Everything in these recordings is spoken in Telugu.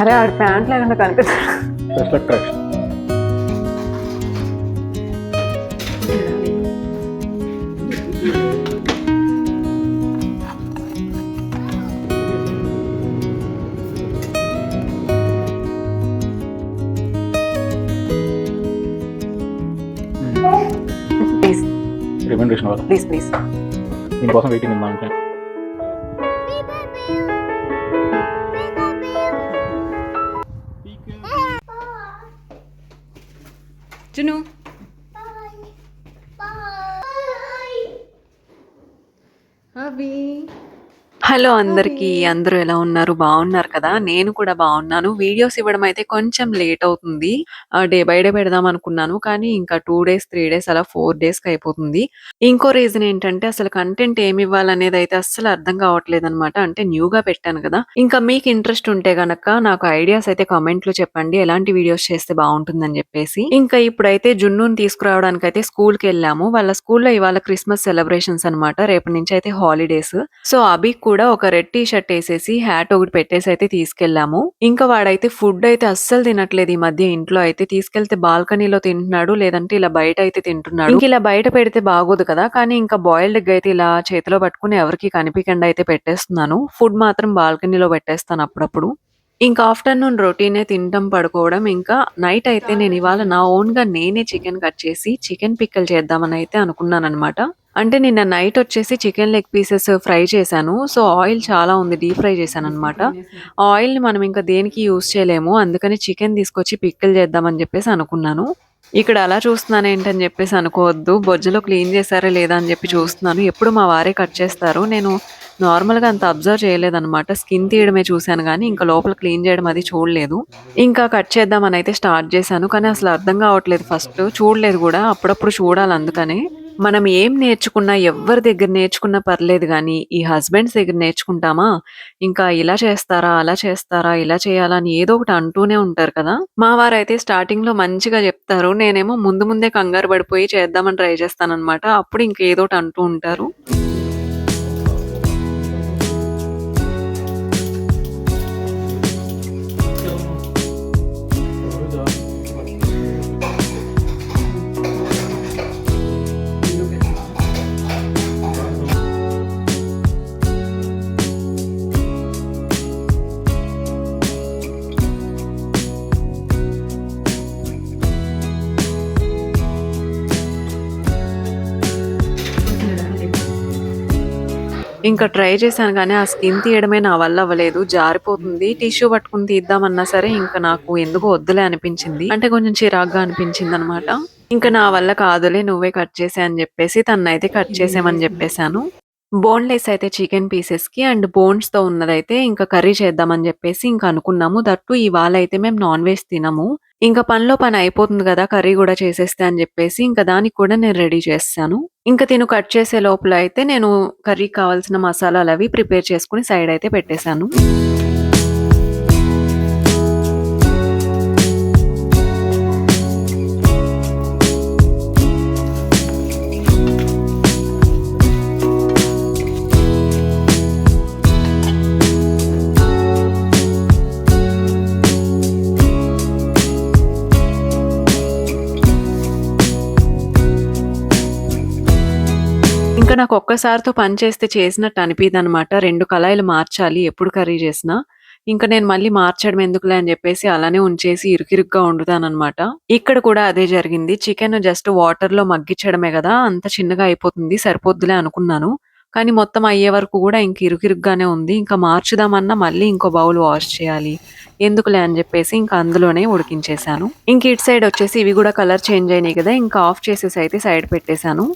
అరే ఆడి ప్యాంట్ లేకుండా కనిపిస్తాడు. ప్లీజ్ ప్లీజ్ ప్లీజ్ దీనికోసం వెయిటింగ్ ఉందా అంటే జును అవి హలో అందరికీ, అందరూ ఎలా ఉన్నారు? బాగున్నారు కదా? నేను కూడా బాగున్నాను. వీడియోస్ ఇవ్వడం అయితే కొంచెం లేట్ అవుతుంది. డే బై డే పెడదాం అనుకున్నాను, కానీ ఇంకా 2 డేస్ 3 డేస్ అలా 4 డేస్కి అయిపోతుంది. ఇంకో రీజన్ ఏంటంటే అసలు కంటెంట్ ఏమి ఇవ్వాలనేది అయితే అస్సలు అర్థం కావట్లేదు అనమాట. అంటే న్యూగా పెట్టాను కదా. ఇంకా మీకు ఇంట్రెస్ట్ ఉంటే గనక నాకు ఐడియాస్ అయితే కామెంట్ లో చెప్పండి, ఎలాంటి వీడియోస్ చేస్తే బాగుంటుందని చెప్పేసి. ఇంకా ఇప్పుడైతే జున్నుని తీసుకురావడానికి అయితే స్కూల్ కి వెళ్ళాము. వాళ్ళ స్కూల్లో ఇవాళ క్రిస్మస్ సెలబ్రేషన్స్ అనమాట. రేపటి నుంచి అయితే హాలిడేస్. సో అభి కూడా ఒక రెడ్ టీ షర్ట్ వేసేసి హ్యాట్ ఒకటి పెట్టేసి అయితే తీసుకెళ్లాము. ఇంకా వాడైతే ఫుడ్ అయితే అస్సలు తినట్లేదు ఈ మధ్య. ఇంట్లో అయితే తీసుకెళ్తే బాల్కనీలో తింటున్నాడు, లేదంటే ఇలా బయట అయితే తింటున్నాడు. ఇంక ఇలా బయట పెడితే బాగోదు కదా, కానీ ఇంకా బాయిల్డ్ ఎగ్ అయితే ఇలా చేతిలో పట్టుకుని ఎవరికి కనిపించకుండా అయితే పెట్టేస్తున్నాను. ఫుడ్ మాత్రం బాల్కనీలో పెట్టేస్తాను అప్పుడప్పుడు. ఇంకా ఆఫ్టర్నూన్ రొటీనే తినడం, పడుకోవడం. ఇంకా నైట్ అయితే నేను ఇవాళ నా ఓన్ గా నేనే చికెన్ కట్ చేసి చికెన్ పిక్కల్ చేద్దామని అయితే అనుకున్నాను అనమాట. అంటే నిన్న నైట్ వచ్చేసి చికెన్ లెగ్ పీసెస్ ఫ్రై చేశాను. సో ఆయిల్ చాలా ఉంది, డీప్ ఫ్రై చేశాను అనమాట. ఆయిల్ ని మనం ఇంకా దేనికి యూజ్ చేయలేము, అందుకని చికెన్ తీసుకొచ్చి పిక్కల్ చేద్దామని చెప్పేసి అనుకున్నాను. ఇక్కడ అలా చూస్తున్నాను ఏంటని చెప్పేసి అనుకోవద్దు, బొజ్జలో క్లీన్ చేశారా లేదా అని చెప్పి చూస్తున్నాను. ఎప్పుడు మా వారే కట్ చేస్తారు, నేను నార్మల్గా అంత అబ్జర్వ్ చేయలేదన్నమాట. స్కిన్ తీయడమే చూశాను కానీ ఇంకా లోపల క్లీన్ చేయడం అది చూడలేదు. ఇంకా కట్ చేద్దామని అయితే స్టార్ట్ చేశాను, కానీ అసలు అర్థం కావట్లేదు. ఫస్ట్ చూడలేదు కూడా, అప్పుడప్పుడు చూడాలి. అందుకనే మనం ఏం నేర్చుకున్నా, ఎవరి దగ్గర నేర్చుకున్నా పర్లేదు కానీ ఈ హస్బెండ్స్ దగ్గర నేర్చుకుంటామా, ఇంకా ఇలా చేస్తారా, అలా చేస్తారా, ఇలా చేయాలా అని ఏదో ఒకటి అంటూనే ఉంటారు కదా. మా వారైతే స్టార్టింగ్ లో మంచిగా చెప్తారు, నేనేమో ముందు ముందే కంగారు పడిపోయి చేద్దామని ట్రై చేస్తానన్నమాట. అప్పుడు ఇంకా ఏదో ఒకటి అంటూ ఉంటారు. ఇంకా ట్రై చేశాను కానీ ఆ స్కిన్ తీయడమే నా వల్ల అవ్వలేదు, జారిపోతుంది. టిష్యూ పట్టుకుని తీద్దామన్నా సరే ఇంకా నాకు ఎందుకో వద్దులే అనిపించింది. అంటే కొంచెం చిరాగ్గా అనిపించింది అనమాట. ఇంకా నా వల్ల కాదులే, నువ్వే కట్ చేసే అని చెప్పేసి తన్నైతే కట్ చేసేమని చెప్పేశాను. బోన్లెస్ అయితే చికెన్ పీసెస్ కి అండ్ బోన్స్ తో ఉన్నదైతే ఇంకా కర్రీ చేద్దామని చెప్పేసి ఇంకా అనుకున్నాము. దట్టు ఇవాళ అయితే మేము నాన్ వెజ్ తినము. ఇంకా పనిలో పని అయిపోతుంది కదా, కర్రీ కూడా చేసేస్తే అని చెప్పేసి ఇంకా దానికి కూడా నేను రెడీ చేస్తాను. ఇంకా తిను కట్ చేసే లోపల అయితే నేను కర్రీకి కావాల్సిన మసాలాలు అవి ప్రిపేర్ చేసుకుని సైడ్ అయితే పెట్టేశాను. ఇంకా నాకు ఒక్కసారితో పని చేస్తే చేసినట్టు అనిపియదనమాట. 2 కళాయిలు మార్చాలి ఎప్పుడు కర్రీ చేసినా. ఇంకా నేను మళ్ళీ మార్చడం ఎందుకులే అని చెప్పేసి అలానే ఉంచేసి ఇరుకిరుగ్గా వండుతాననమాట. ఇక్కడ కూడా అదే జరిగింది. చికెన్ జస్ట్ వాటర్‌లో మగ్గిచ్చడమే గదా, అంత చిన్నగా అయిపోతుంది, సరిపోద్దిలే అనుకున్నాను. కానీ మొత్తం అయ్యే వరకు కూడా ఇంక ఇరుకిరుగ్గానే ఉంది. ఇంకా మార్చుదామన్నా మళ్ళీ ఇంకో బౌల్ వాష్ చేయాలి. ఎందుకులే అని చెప్పేసి ఇంకా అందులోనే ఉడికించేశాను. ఇంక ఇటు సైడ్ వచ్చేసి ఇవి కూడా కలర్ చేంజ్ అయినాయి కదా, ఇంకా ఆఫ్ చేసేసి అయితే సైడ్ పెట్టేశాను.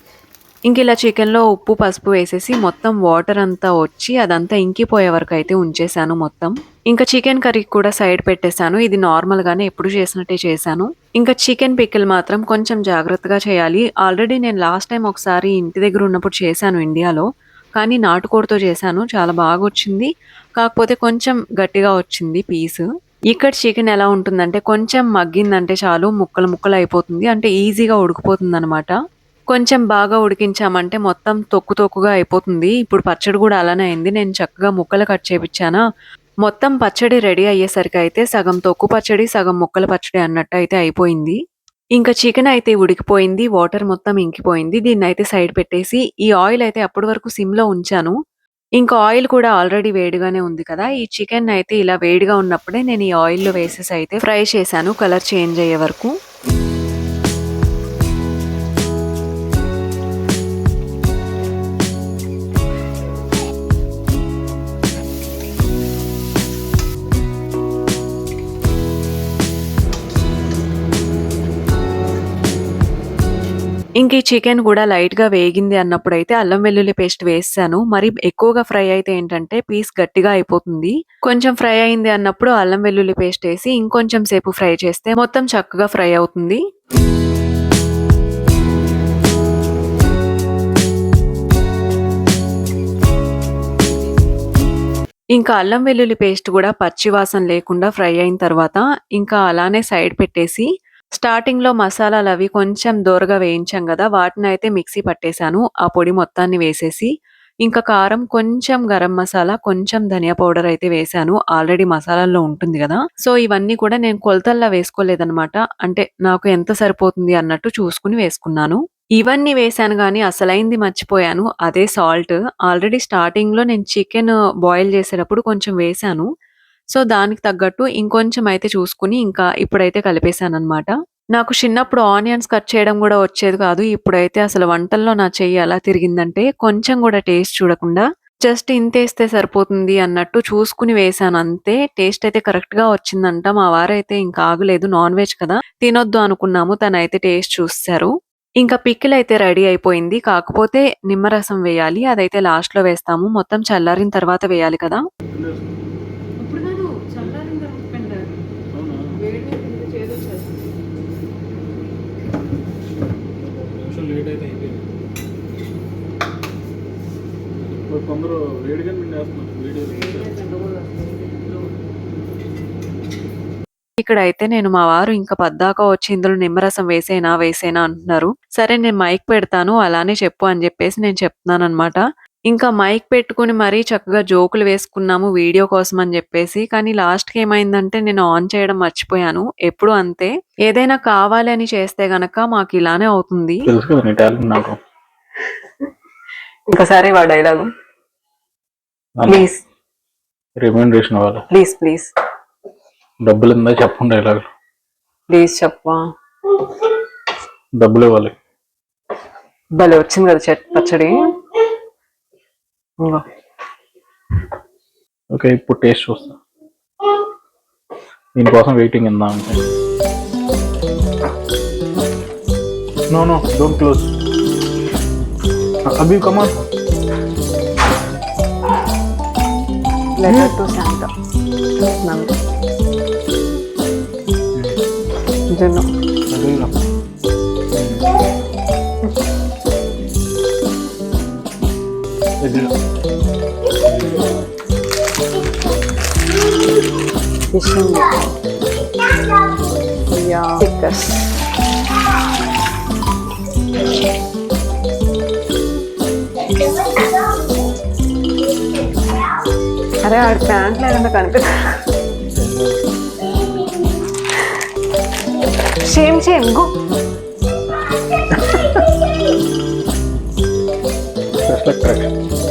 ఇంక ఇలా చికెన్‌లో ఉప్పు, పసుపు వేసేసి మొత్తం వాటర్ అంతా వచ్చి అదంతా ఇంకిపోయే వరకు అయితే ఉంచేశాను మొత్తం. ఇంకా చికెన్ కర్రీకి కూడా సైడ్ పెట్టేశాను. ఇది నార్మల్‌గానే ఎప్పుడు చేసినట్టే చేశాను. ఇంకా చికెన్ పికిల్ మాత్రం కొంచెం జాగ్రత్తగా చేయాలి. ఆల్రెడీ నేను లాస్ట్ టైమ్ ఒకసారి ఇంటి దగ్గర ఉన్నప్పుడు చేశాను ఇండియాలో. కానీ నాటుకోడితో చేశాను, చాలా బాగొచ్చింది. కాకపోతే కొంచెం గట్టిగా వచ్చింది పీసు. ఇక్కడ చికెన్ ఎలా ఉంటుందంటే కొంచెం మగ్గిందంటే చాలు ముక్కలు ముక్కలు అయిపోతుంది. అంటే ఈజీగా ఉడికిపోతుందనమాట. కొంచెం బాగా ఉడికించామంటే మొత్తం తొక్కు తొక్కుగా అయిపోతుంది. ఇప్పుడు పచ్చడి కూడా అలానే అయింది. నేను చక్కగా ముక్కలు కట్ చేపిచ్చానా, మొత్తం పచ్చడి రెడీ అయ్యేసరికి అయితే సగం తొక్కు పచ్చడి, సగం ముక్కల పచ్చడి అన్నట్టు అయితే అయిపోయింది. ఇంకా చికెన్ అయితే ఉడికిపోయింది. వాటర్ మొత్తం ఇంకిపోయింది. దీన్నయితే సైడ్ పెట్టేసి ఈ ఆయిల్ అయితే అప్పటి వరకు సిమ్‌లో ఉంచాను. ఇంకా ఆయిల్ కూడా ఆల్రెడీ వేడిగానే ఉంది కదా! ఈ చికెన్ అయితే ఇలా వేడిగా ఉన్నప్పుడే నేను ఈ ఆయిల్‌లో వేసేసి అయితే ఫ్రై చేశాను కలర్ చేంజ్ అయ్యే వరకు. ఇంక ఈ చికెన్ కూడా లైట్‌గా వేగింది అన్నప్పుడైతే అల్లం వెల్లుల్లి పేస్ట్ వేసేసాను. మరి ఎక్కువగా ఫ్రై అయితే ఏంటంటే పీస్ గట్టిగా అయిపోతుంది. కొంచెం ఫ్రై అయింది అన్నప్పుడు అల్లం వెల్లుల్లి పేస్ట్ ఏసి ఇంకొంచెం సేపు ఫ్రై చేస్తే మొత్తం చక్కగా ఫ్రై అవుతుంది. ఇంకా అల్లం వెల్లుల్లి పేస్ట్ కూడా పచ్చి వాసన లేకుండా ఫ్రై అయిన తర్వాత ఇంకా అలానే సైడ్ పెట్టేసి స్టార్టింగ్‌లో మసాలాలవి కొంచెం దోరగా వేయించాం గదా! వాటినైతే మిక్సీ పట్టేసాను. ఆ పొడి మొత్తాన్ని వేసేసి, ఇంకా కారం, కొంచెం గరం మసాలా, కొంచెం ధనియా పౌడర్ అయితే వేశాను. ఆల్రెడీ మసాలాల్లో ఉంటుంది గదా! సో, ఇవన్నీ కూడా నేను కొలతల్లా వేసుకోలేదనమాట. అంటే నాకు ఎంత సరిపోతుంది అన్నట్టు చూసుకొని వేసుకున్నాను. ఇవన్నీ వేశాను గానీ అసలైంది మర్చిపోయాను. అదే సాల్ట్. ఆల్రెడీ స్టార్టింగ్‌లో నేను చికెన్ బాయిల్ చేసేటప్పుడు కొంచెం వేశాను. సో, దానికి తగ్గట్టు ఇంకొంచెం అయితే చూసుకొని ఇంకా ఇప్పుడైతే కలిపేసాననమాట. నాకు చిన్నప్పుడు ఆనియన్స్ కట్ చేయడం గూడా వచ్చేది కాదు. ఇప్పుడైతే అసలు వంటల్లో నా చెయ్యి ఎలా తిరిగిందంటే కొంచెం గూడా టేస్ట్ చూడకుండా జస్ట్ ఇంతేస్తే సరిపోతుంది అన్నట్టు చూసుకొని వేశాను అంతే. టేస్ట్ అయితే కరెక్ట్‌గా వచ్చిందంట. మా వారైతే ఇంకా ఆగలేదు. నాన్ వెజ్ కదా! తినొద్దు అనుకున్నాము. తనైతే టేస్ట్ చూసేసారు. ఇంకా పికిల్ అయితే రెడీ అయిపోయింది. కాకపోతే నిమ్మరసం వేయాలి. అదైతే లాస్ట్‌లో వేస్తాము. మొత్తం చల్లారిన తర్వాత వేయాలి కదా! ఇప్పుడు కాదు చల్లారిన తర్వాత పిండాలి. అవునా? వేడి మీద చేదొచ్చేస్తుంది. నిమిషం లేట్ అయితే అయిపోయింది. ఇప్పుడు కొందరు వేడిగా పిండేస్తున్నారు. ఇక్కడైతే నేను మా వారు ఇంకా పద్దాక వచ్చి ఇందులో నిమ్మరసం వేసేనా అంటున్నారు. సరే నేను మైక్ పెడతాను అలానే చెప్పు అని చెప్పేసి నేను చెప్తున్నాననమాట. ఇంకా మైక్ పెట్టుకొని మరీ చక్కగా జోకులు వేసుకున్నాము వీడియో కోసం అని చెప్పేసి. కానీ లాస్ట్‌కి ఏమైందంటే నేను ఆన్ చేయడం మర్చిపోయాను. ఎప్పుడు అంతే. ఏదైనా కావాలి అని చేస్తే గనక మాకు ఇలానే అవుతుంది. తెలుసు కదా నీ టాలెంట్ నాకు. ఇంకోసారి వా డైలాగు. ప్లీజ్. రిమైండరేషన్ ఇవ్వాలి. ప్లీజ్. డబ్బులు ఉందా చెప్పండి డైలాగ్. ప్లీజ్ చెప్పవా. డబ్బులు ఇవ్వాలి. భలే వచ్చింది కదా పచ్చడి. ఇంగో. ఓకే ఇప్పుడు టేస్ట్ చూస్తా. దీనికోసం వెయిటింగ్ ఇందా అంటే. No don't close. అభి కమాన్. Letter to Santa. జున్ను. Fishing stickers. అరే ఆడి ప్యాంట్ లేకుండా కనిపిస్తా. Same go. Just like correction.